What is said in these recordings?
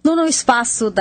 No espaço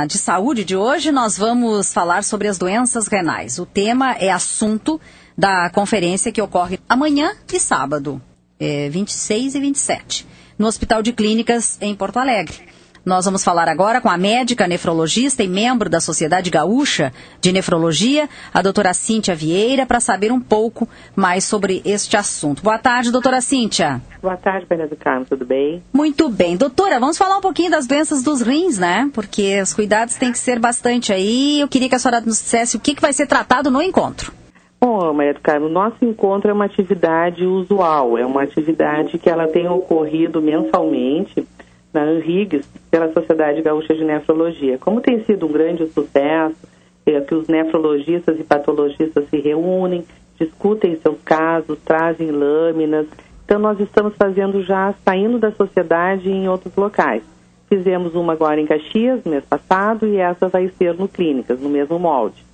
de saúde de hoje, nós vamos falar sobre as doenças renais. O tema é assunto da conferência que ocorre amanhã e sábado, 26 e 27, no Hospital de Clínicas em Porto Alegre. Nós vamos falar agora com a médica nefrologista e membro da Sociedade Gaúcha de Nefrologia, a doutora Cíntia Vieira, para saber um pouco mais sobre este assunto. Boa tarde, doutora Cíntia. Boa tarde, Maria do Carmo, tudo bem? Muito bem. Doutora, vamos falar um pouquinho das doenças dos rins, né? Porque os cuidados têm que ser bastante aí. Eu queria que a senhora nos dissesse o que vai ser tratado no encontro. Bom, Maria do Carmo, nosso encontro é uma atividade usual, é uma atividade que ela tem ocorrido mensalmente na ANRIGS, pela Sociedade Gaúcha de Nefrologia. Como tem sido um grande sucesso, que os nefrologistas e patologistas se reúnem, discutem seus casos, trazem lâminas. Então, nós estamos fazendo já, saindo da sociedade em outros locais. Fizemos uma agora em Caxias, no mês passado, e essa vai ser no Clínicas, no mesmo molde.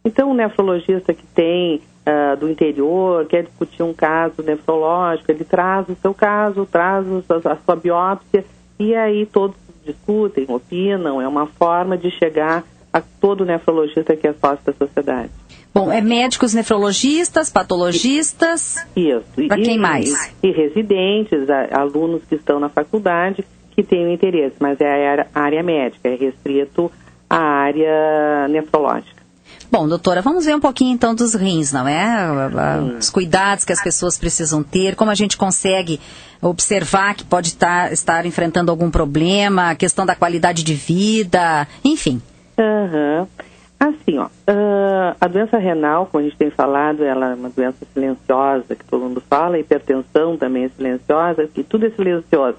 Então, o nefrologista que tem do interior, quer discutir um caso nefrológico, ele traz o seu caso, traz a sua biópsia, e aí todos discutem, opinam, é uma forma de chegar a todo nefrologista que é sócio da sociedade. Bom, é médicos nefrologistas, patologistas, isso. Para quem mais? E residentes, alunos que estão na faculdade que têm interesse, mas é a área médica, é restrito à área nefrológica. Bom, doutora, vamos ver um pouquinho então dos rins, não é? Os cuidados que as pessoas precisam ter, como a gente consegue observar que pode estar enfrentando algum problema, a questão da qualidade de vida, enfim. Assim, a doença renal, como a gente tem falado, ela é uma doença silenciosa, que todo mundo fala, a hipertensão também é silenciosa, que tudo é silencioso.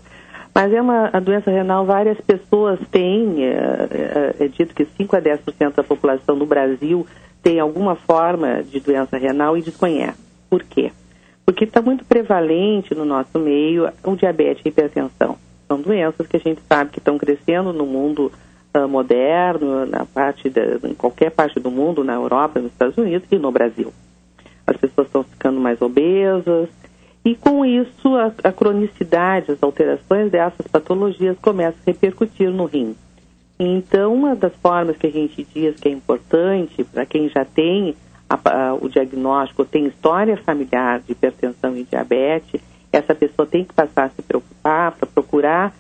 Mas a doença renal, várias pessoas têm, é dito que 5 a 10% da população do Brasil tem alguma forma de doença renal e desconhece. Por quê? Porque está muito prevalente no nosso meio o diabetes e a hipertensão. São doenças que a gente sabe que estão crescendo no mundo moderno, em qualquer parte do mundo, na Europa, nos Estados Unidos e no Brasil. As pessoas estão ficando mais obesas, e com isso a cronicidade, as alterações dessas patologias começam a repercutir no rim. Então, uma das formas que a gente diz que é importante para quem já tem o diagnóstico, tem história familiar de hipertensão e diabetes, essa pessoa tem que passar a se preocupar para procurar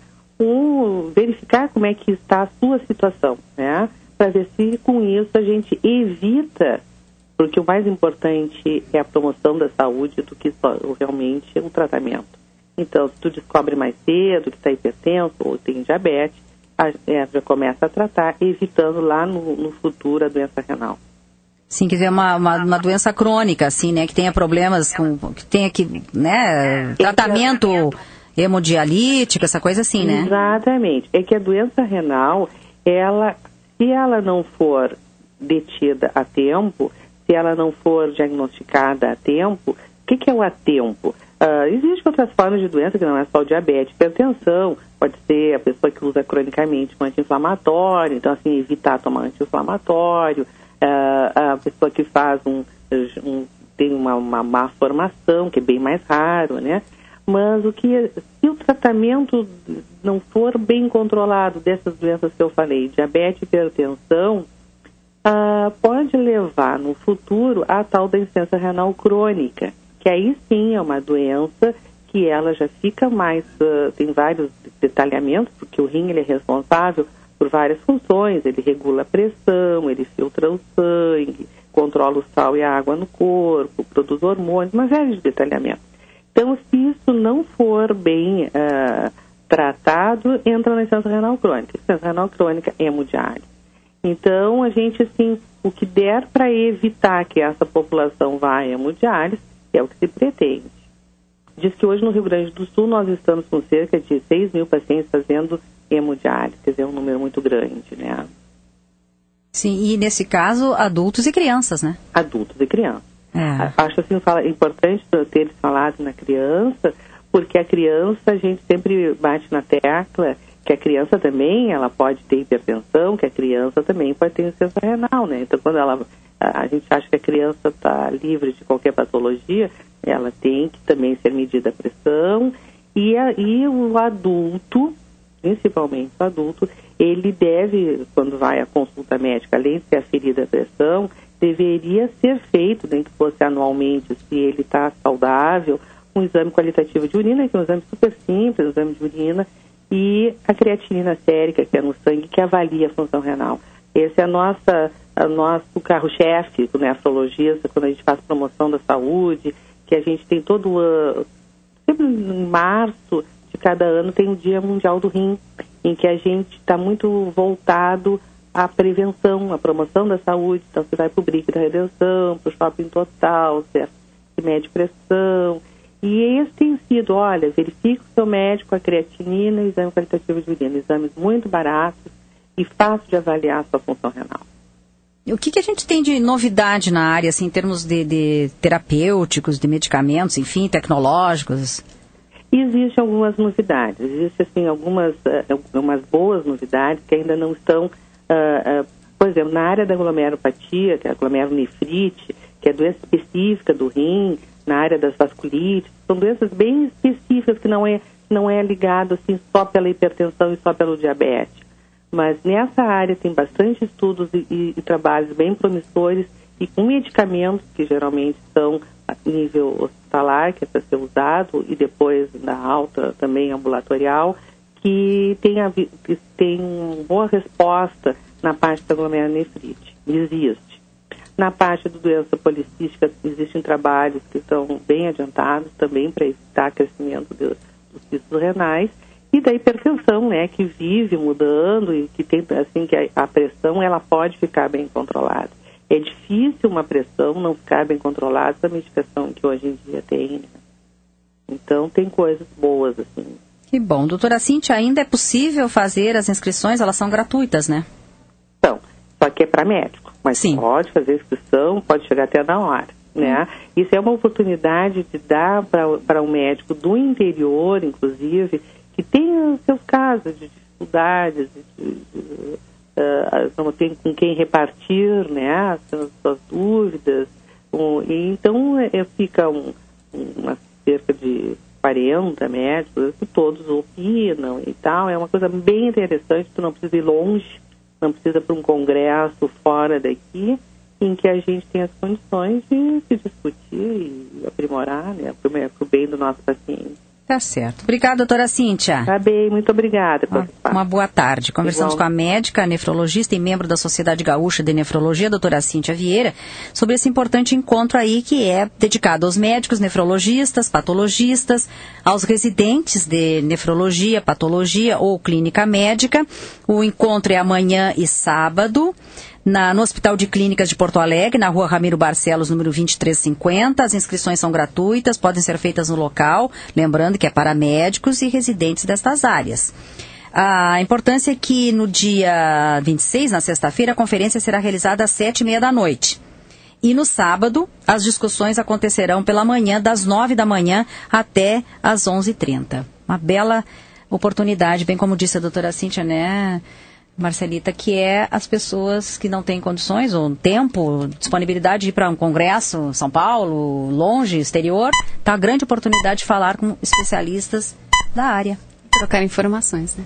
verificar como é que está a sua situação, né? Para ver se com isso a gente evita, porque o mais importante é a promoção da saúde do que realmente o tratamento. Então, se tu descobre mais cedo que está hipertenso ou tem diabetes, já começa a tratar, evitando lá no futuro a doença renal. Sim, quer dizer, uma doença crônica, assim, né, que tenha problemas, que tenha né, tratamento hemodialítico, essa coisa assim, né? Exatamente. É que a doença renal, se ela não for detida a tempo, se ela não for diagnosticada a tempo, o que é o a tempo? Existem outras formas de doença, que não é só o diabetes, hipertensão, pode ser a pessoa que usa cronicamente um anti-inflamatório, então assim, evitar tomar anti-inflamatório, a pessoa que faz tem uma má formação, que é bem mais raro, né? Mas se o tratamento não for bem controlado dessas doenças que eu falei, diabetes e hipertensão, pode levar no futuro a tal da insuficiência renal crônica, que aí sim é uma doença que ela já fica mais, tem vários detalhamentos, porque o rim ele é responsável por várias funções, ele regula a pressão, ele filtra o sangue, controla o sal e a água no corpo, produz hormônios, uma série de detalhamentos. Então, se isso não for bem tratado, entra na insuficiência renal crônica. Insuficiência renal crônica é hemodiálise. Então, a gente, assim, o que der para evitar que essa população vá à hemodiálise é o que se pretende. Diz que hoje no Rio Grande do Sul nós estamos com cerca de 6 mil pacientes fazendo hemodiálise, quer dizer, é um número muito grande, né? Sim, e nesse caso, adultos e crianças, né? Adultos e crianças. Acho assim, importante ter eles falado na criança, porque a criança, a gente sempre bate na tecla que a criança também, ela pode ter hipertensão, que a criança também pode ter insuficiência renal, né? Então, quando a gente acha que a criança está livre de qualquer patologia, ela tem que também ser medida a pressão, e o adulto principalmente o adulto, ele deve, quando vai à consulta médica, além de ser aferida a pressão, deveria ser feito, nem que fosse anualmente, se ele está saudável, um exame qualitativo de urina, que é um exame super simples, um exame de urina, e a creatinina sérica, que é no sangue, que avalia a função renal. Esse é o nosso carro-chefe do nefrologista, quando a gente faz promoção da saúde, que a gente tem todo ano, sempre em março de cada ano, tem o Dia Mundial do Rim, em que a gente está muito voltado à prevenção, à promoção da saúde. Então, você vai para o Brick da Redenção, para o Shopping Total, certo? Você mede pressão. E esse tem sido, olha, verifique o seu médico, a creatinina, exame qualitativo de urina, exames muito baratos e fácil de avaliar a sua função renal. O que a gente tem de novidade na área, assim, em termos de terapêuticos, de medicamentos, enfim, tecnológicos? Existem algumas novidades, existem assim, algumas boas novidades que ainda não estão, por exemplo, na área da glomerulopatia, que é a glomerulonefrite, que é doença específica do rim, na área das vasculites, são doenças bem específicas que não é ligado assim, só pela hipertensão e só pelo diabetes. Mas nessa área tem bastante estudos e trabalhos bem promissores e com medicamentos que geralmente são a nível hospitalar, que é para ser usado, e depois na alta também ambulatorial, que tem uma boa resposta na parte da glomerulonefrite. Existe. Na parte da doença policística, existem trabalhos que estão bem adiantados também para evitar crescimento dos cistos renais. E da hipertensão, né, que vive mudando e que tem, assim, que a pressão, ela pode ficar bem controlada. É difícil uma pressão não ficar bem controlada com a medicação que hoje em dia tem, né? Então, tem coisas boas, assim. Que bom. Doutora Cíntia, ainda é possível fazer as inscrições? Elas são gratuitas, né? Então, só que é para médico. Mas sim, pode fazer inscrição, pode chegar até na hora, né? Isso é uma oportunidade de dar para um médico do interior, inclusive, que tem os seus casos de dificuldades, não tem com quem repartir, né, as suas dúvidas. Então, fica uma cerca de 40 médicos, que todos opinam e tal. É uma coisa bem interessante, tu não precisa ir longe, não precisa para um congresso fora daqui, em que a gente tem as condições de se discutir e aprimorar, né, para o bem do nosso paciente. Tá certo. Obrigada, doutora Cíntia. Tá bem, muito obrigada. Uma boa tarde. Conversamos com a médica, nefrologista e membro da Sociedade Gaúcha de Nefrologia, doutora Cíntia Vieira, sobre esse importante encontro aí que é dedicado aos médicos, nefrologistas, patologistas, aos residentes de nefrologia, patologia ou clínica médica. O encontro é amanhã e sábado, no Hospital de Clínicas de Porto Alegre, na Rua Ramiro Barcelos, número 2350. As inscrições são gratuitas, podem ser feitas no local, lembrando que é para médicos e residentes destas áreas. A importância é que no dia 26, na sexta-feira, a conferência será realizada às 7h30 da noite. E no sábado, as discussões acontecerão pela manhã, das 9 da manhã até às 11h30. Uma bela oportunidade, bem como disse a doutora Cíntia, né, Marcelita, que é as pessoas que não têm condições ou tempo, disponibilidade de ir para um congresso, São Paulo, longe, exterior, tá a grande oportunidade de falar com especialistas da área. Trocar informações, né?